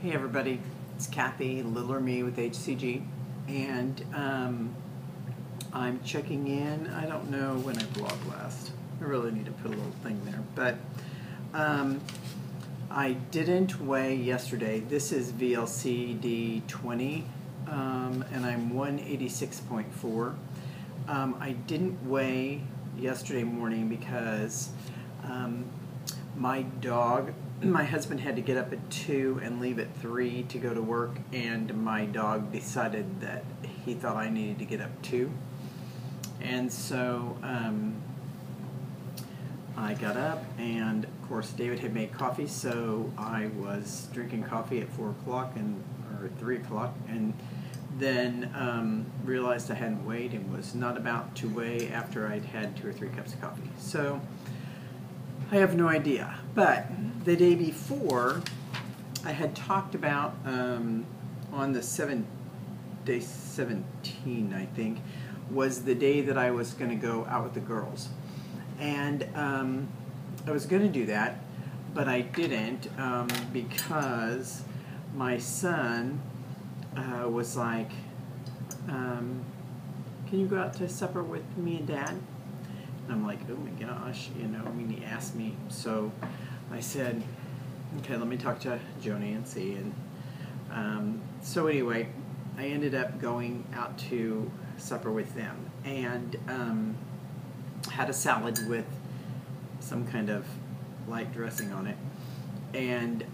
Hey everybody, it's Kathy, Little or Me with HCG, and I'm checking in. I don't know when I vlogged last. I really need to put a little thing there, but I didn't weigh yesterday. This is Vlcd 20, and I'm 186.4. I didn't weigh yesterday morning because my husband had to get up at 2 and leave at 3 to go to work, and my dog decided that he thought I needed to get up too. And so I got up, and of course David had made coffee, so I was drinking coffee at 4 o'clock or 3 o'clock, and then realized I hadn't weighed and was not about to weigh after I'd had 2 or 3 cups of coffee. So I have no idea, but the day before, I had talked about on the day 17, I think, was the day that I was going to go out with the girls, and I was going to do that, but I didn't because my son was like, "Can you go out to supper with me and Dad?" And I'm like, oh my gosh, he asked me. So I said, okay, let me talk to Joni and see. And so anyway, I ended up going out to supper with them, and had a salad with some kind of light dressing on it. And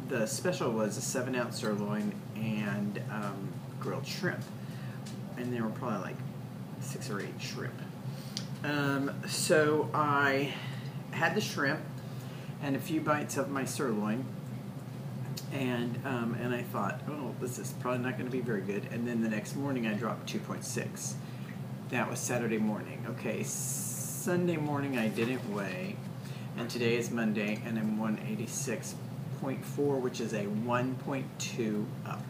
the special was a 7-ounce sirloin and grilled shrimp. And there were probably like 6 or 8 shrimp. So I had the shrimp and a few bites of my sirloin, and I thought, oh, this is probably not going to be very good. And then the next morning I dropped 2.6. That was Saturday morning. Okay, Sunday morning I didn't weigh, and today is Monday, and I'm 186.4, which is a 1.2 up.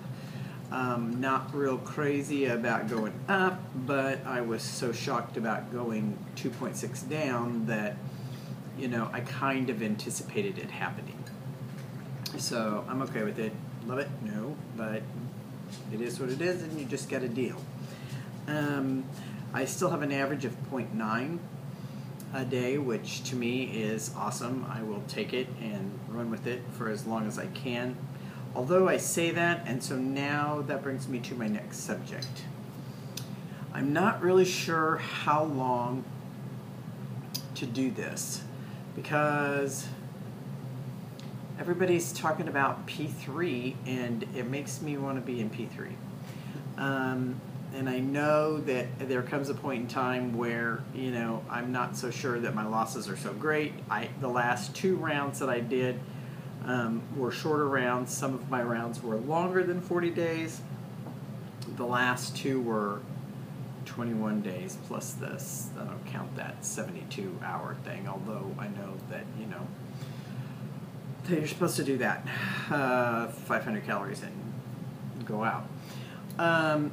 Not real crazy about going up, but I was so shocked about going 2.6 down that, I kind of anticipated it happening. So I'm okay with it. Love it? No, but it is what it is, and you just got to deal. I still have an average of 0.9 a day, which to me is awesome. I will take it and run with it for as long as I can. Although I say that, and so now that brings me to my next subject. I'm not really sure how long to do this, because everybody's talking about P3, and it makes me want to be in P3. And I know that there comes a point in time where, I'm not so sure that my losses are so great. The last 2 rounds that I did were shorter rounds. Some of my rounds were longer than 40 days. The last 2 were 21 days plus this. I don't count that 72-hour thing, although I know that, that you're supposed to do that. 500 calories and go out. I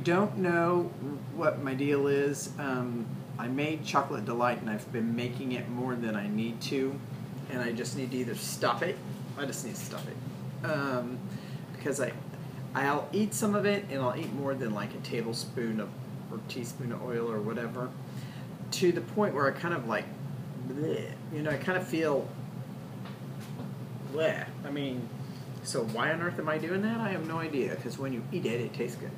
don't know what my deal is. I made Chocolate Delight, and I've been making it more than I need to. And I just need to either stop it. I just need to stop it, because I'll eat some of it, and I'll eat more than like a tablespoon or teaspoon of oil or whatever, to the point where I kind of like, bleh, I kind of feel bleh. I mean, so why on earth am I doing that? I have no idea, because when you eat it, it tastes good.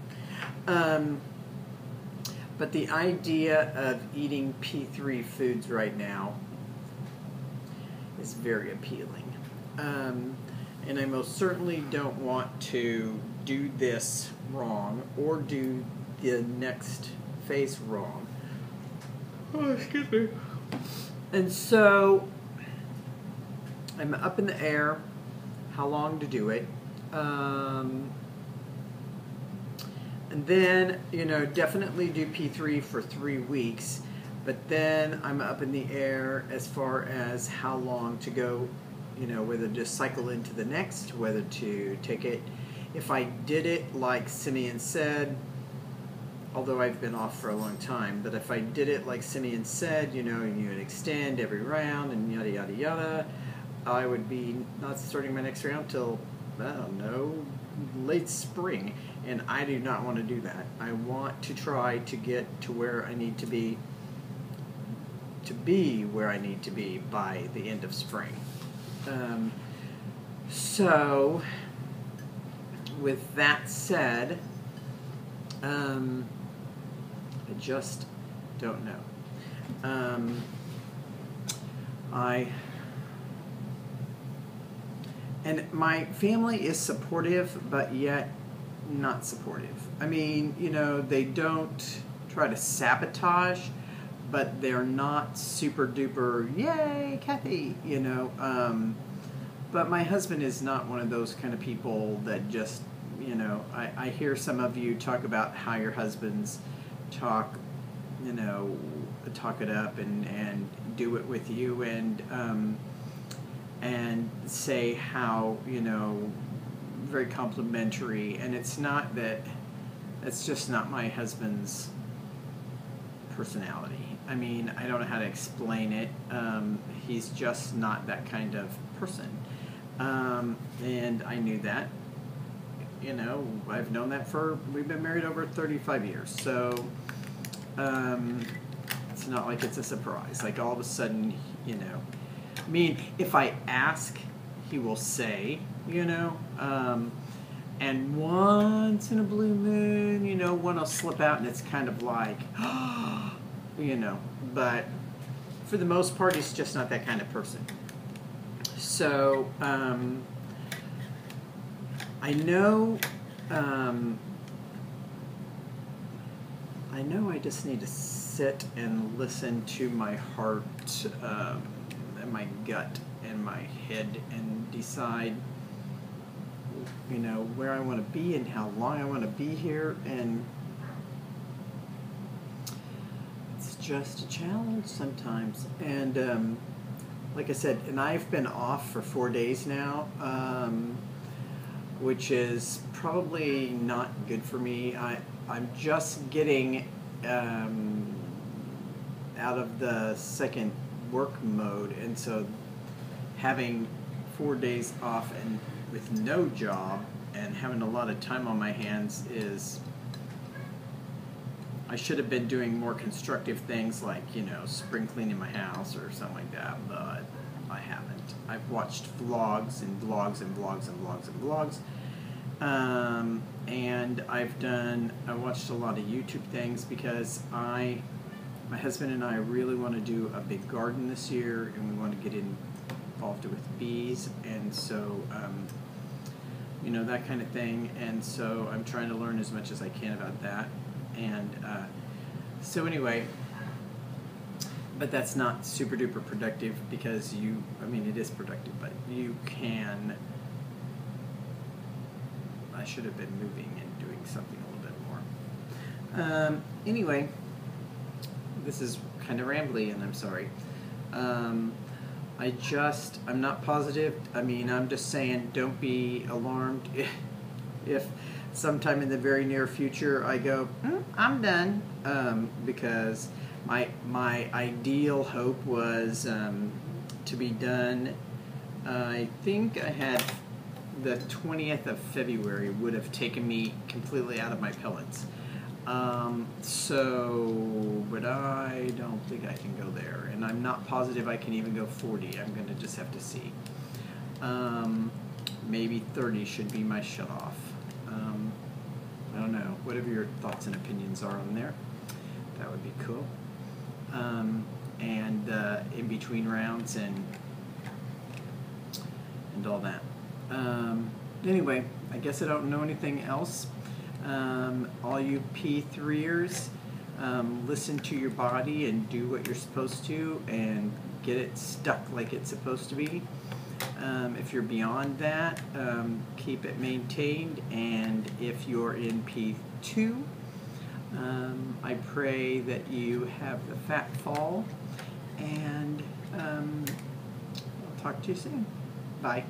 But the idea of eating P3 foods right now is very appealing, and I most certainly don't want to do this wrong or do the next phase wrong. Oh, excuse me. And so I'm up in the air how long to do it, and then definitely do P3 for 3 weeks. But then I'm up in the air as far as how long to go, whether to cycle into the next, whether to take it. If I did it like Simeon said, although I've been off for a long time, but if I did it like Simeon said, you would extend every round and yada, yada, yada, I would be not starting my next round till, I don't know, late spring, and I do not want to do that. I want to try to get to where I need to be where I need to be by the end of spring. So, with that said, I just don't know. And my family is supportive, but yet not supportive. I mean, you know, they don't try to sabotage, but they're not super duper, yay, Kathy, you know. But my husband is not one of those kind of people that just, you know, I hear some of you talk about how your husbands talk, you know, talk it up and do it with you, and say how, you know, very complimentary, and it's not that, it's just not my husband's personality. I mean, I don't know how to explain it. He's just not that kind of person. And I knew that. You know, I've known that we've been married over 35 years. So, it's not like it's a surprise. Like all of a sudden, you know. I mean, if I ask, he will say, you know. And once in a blue moon, you know, one will slip out and it's kind of like, you know, but for the most part, he's just not that kind of person. So, I know I just need to sit and listen to my heart, and my gut and my head and decide, you know, where I want to be and how long I want to be here, and it's just a challenge sometimes. And like I said, and I've been off for 4 days now, which is probably not good for me. I'm just getting out of the second work mode, and so having 4 days off and with no job and having a lot of time on my hands is, I should have been doing more constructive things like, you know, spring cleaning my house or something like that, but I haven't. I've watched vlogs and vlogs and vlogs and vlogs and vlogs, and I watched a lot of YouTube things because my husband and I really want to do a big garden this year, and we want to get involved with bees, and so you know, that kind of thing. And so I'm trying to learn as much as I can about that. And so anyway, but that's not super duper productive because I mean, it is productive, but I should have been moving and doing something a little bit more. Anyway, this is kind of rambly, and I'm sorry. I'm not positive. I mean, I'm just saying, don't be alarmed if sometime in the very near future I go, I'm done, because my ideal hope was to be done. I think I had the 20th of February would have taken me completely out of my pellets. But I don't think I can go there, and I'm not positive I can even go 40. I'm going to just have to see. Maybe 30 should be my shut-off. I don't know. Whatever your thoughts and opinions are on there, that would be cool. And in between rounds and all that. Anyway, I guess I don't know anything else. All you P3ers, listen to your body and do what you're supposed to and get it stuck like it's supposed to be. If you're beyond that, keep it maintained. And if you're in P2, I pray that you have the fat fall, and I'll talk to you soon. Bye.